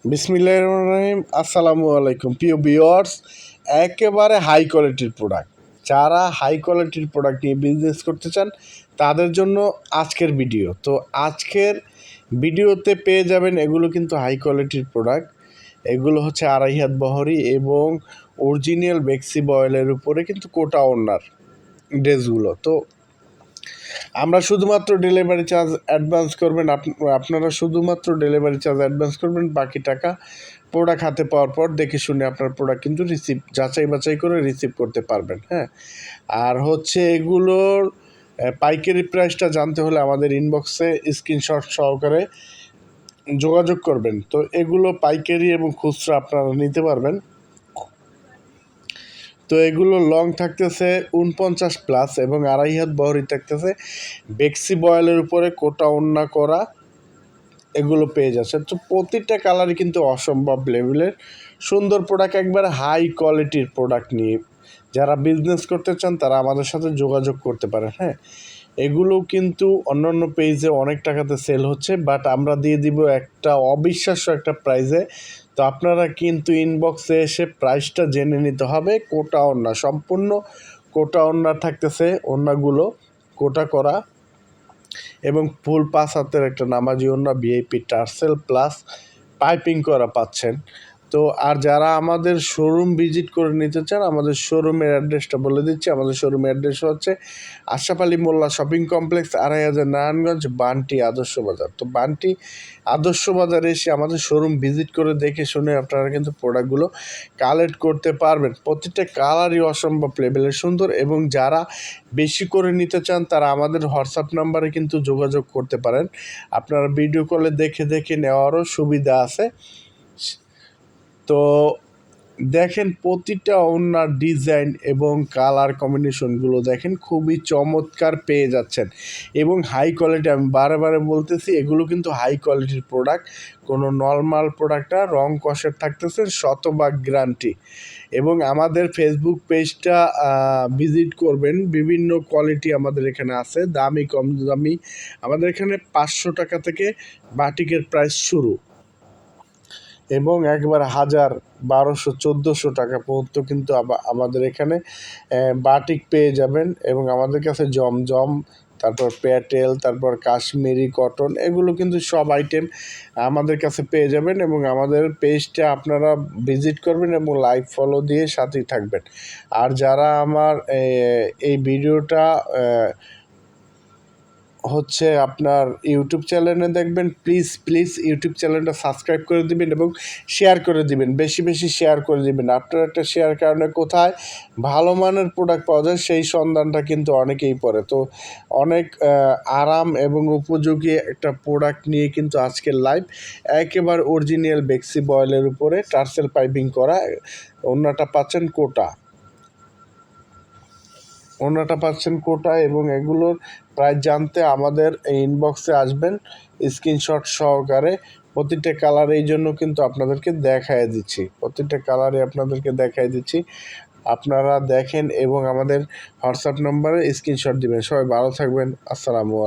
বিসমিল্লাহির রহমানির রহিম। আসসালামু আলাইকুম প্রিয় ভিউয়ার্স। একেবারে হাই কোয়ালিটির প্রোডাক্ট, যারা হাই কোয়ালিটির প্রোডাক্ট নিয়ে বিজনেস করতে চান তাদের জন্য আজকের ভিডিও। তো আজকের ভিডিওতে পেয়ে যাবেন এগুলো কিন্তু হাই কোয়ালিটির প্রোডাক্ট। এগুলো হচ্ছে আড়াই হাত বহরি এবং অরিজিনাল বেক্সি বয়েলের উপরে কিন্তু কোটা ওড়নার ড্রেসগুলো। তো আমরা শুধুমাত্র ডেলিভারি চার্জ অ্যাডভান্স করবেন, আপনারা শুধুমাত্র ডেলিভারি চার্জ অ্যাডভান্স করবেন, বাকি টাকা প্রোডাক্ট হাতে পাওয়ার পর দেখে শুনে আপনার প্রোডাক্ট কিন্তু যাচাই বাছাই করে রিসিভ করতে পারবেন। হ্যাঁ, আর হচ্ছে এগুলোর পাইকারি প্রাইসটা জানতে হলে আমাদের ইনবক্সে স্ক্রিনশট সহকারে যোগাযোগ করবেন। তো এগুলো পাইকারি এবং খুচরা আপনারা নিতে পারবেন। তো এগুলো লং থাকতেছে 49+ এবং আড়াই হাত বহরি থাকতেছে বেক্সি বয়েলের উপরে কোটা ওড়না করা, এগুলো পেয়ে যাচ্ছে। তো প্রতিটা কালারই কিন্তু অসম্ভব লেভেলের সুন্দর প্রোডাক্ট, একবারে হাই কোয়ালিটির প্রোডাক্ট নিয়ে যারা বিজনেস করতে চান তারা আমাদের সাথে যোগাযোগ করতে পারেন। হ্যাঁ, এগুলো কিন্তু অন্যান্য পেজে অনেক টাকাতে সেল হচ্ছে, বাট আমরা দিয়ে দিব একটা অবিশ্বাস্য একটা প্রাইজে। তো আপনারা কিন্তু ইনবক্সে এসে প্রাইসটা জেনে নিতে হবে। কোটা ওড়না, সম্পূর্ণ কোটা ওড়না থাকতেছে, ওড়নাগুলো কোটা করা এবং ফুল 5 হাতের একটা নামাজি ওড়না ভিআইপি টার্সেল প্লাস পাইপিং করা পাচ্ছেন। তো আর যারা আমাদের শোরুম ভিজিট করে নিতে চান, আমাদের শোরুমের অ্যাড্রেসটা বলে দিচ্ছি। আমাদের শোরুমের অ্যাড্রেস হচ্ছে আশরাফ আলী মোল্লা শপিং কমপ্লেক্স, 2500 নারায়ণগঞ্জ, বান্টি আদর্শ বাজার। তো বান্টি আদর্শ বাজারে এসে আমাদের শোরুম ভিজিট করে দেখে শুনে আপনারা কিন্তু প্রোডাক্টগুলো কালেক্ট করতে পারবেন। প্রতিটা কালারই অসম্ভব লেভেলের সুন্দর, এবং যারা বেশি করে নিতে চান তারা আমাদের হোয়াটসঅ্যাপ নাম্বারে কিন্তু যোগাযোগ করতে পারেন। আপনারা ভিডিও কলে দেখে দেখে নেওয়ারও সুবিধা আছে। তো দেখেন প্রতিটা ওড়নার ডিজাইন এবং কালার কম্বিনেশনগুলো দেখেন, খুবই চমৎকার পেয়ে যাচ্ছেন এবং হাই কোয়ালিটি। আমি বারে বারে বলতেছি এগুলো কিন্তু হাই কোয়ালিটির প্রোডাক্ট, কোনো নর্মাল প্রোডাক্টটা রং কষের থাকতেছে, শতভাগ গ্যারান্টি। এবং আমাদের ফেসবুক পেজটা ভিজিট করবেন, বিভিন্ন কোয়ালিটি আমাদের এখানে আছে, দামি কম দামি। আমাদের এখানে 500 টাকা থেকে বাটিকের প্রাইস শুরু এবং একবার 1000, 1200, 1400 টাকা পর্যন্ত কিন্তু আমাদের এখানে বাটিক পেয়ে যাবেন। এবং আমাদের কাছে জমজম, তারপর প্যাটেল, তারপর কাশ্মীরি কটন, এগুলো কিন্তু সব আইটেম আমাদের কাছে পেয়ে যাবেন। এবং আমাদের পেজটা আপনারা ভিজিট করবেন এবং লাইক ফলো দিয়ে সাথেই থাকবেন। আর যারা আমার এই ভিডিওটা হচ্ছে আপনার ইউটিউব চ্যানেলে দেখবেন, প্লিজ ইউটিউব চ্যানেলটা সাবস্ক্রাইব করে দিবেন এবং শেয়ার করে দিবেন, বেশি বেশি শেয়ার করে দিবেন। আপনার একটা শেয়ার কারণে কোথায় ভালো মানের প্রোডাক্ট পাওয়া যায় সেই সন্ধানটা কিন্তু অনেকেই পড়ে। তো অনেক আরাম এবং উপযোগী একটা প্রোডাক্ট নিয়ে কিন্তু আজকের লাইভ, একেবারে অরিজিনাল বেক্সি বয়েলের উপরে টার্সেল পাইপিং করা। ওড়নাটা পাচ্ছেন কোটা এবং এগুলোর প্রাইস জানতে আমাদের এই ইনবক্সে আসবেন স্ক্রিনশট সহকারে। প্রতিটা কালার এই জন্য কিন্তু আপনাদেরকে দেখায় দিচ্ছি, আপনারা দেখেন এবং আমাদের হোয়াটসঅ্যাপ নম্বরে স্ক্রিনশট দিবেন। সবাই ভালো থাকবেন। আসসালামু আলাইকুম।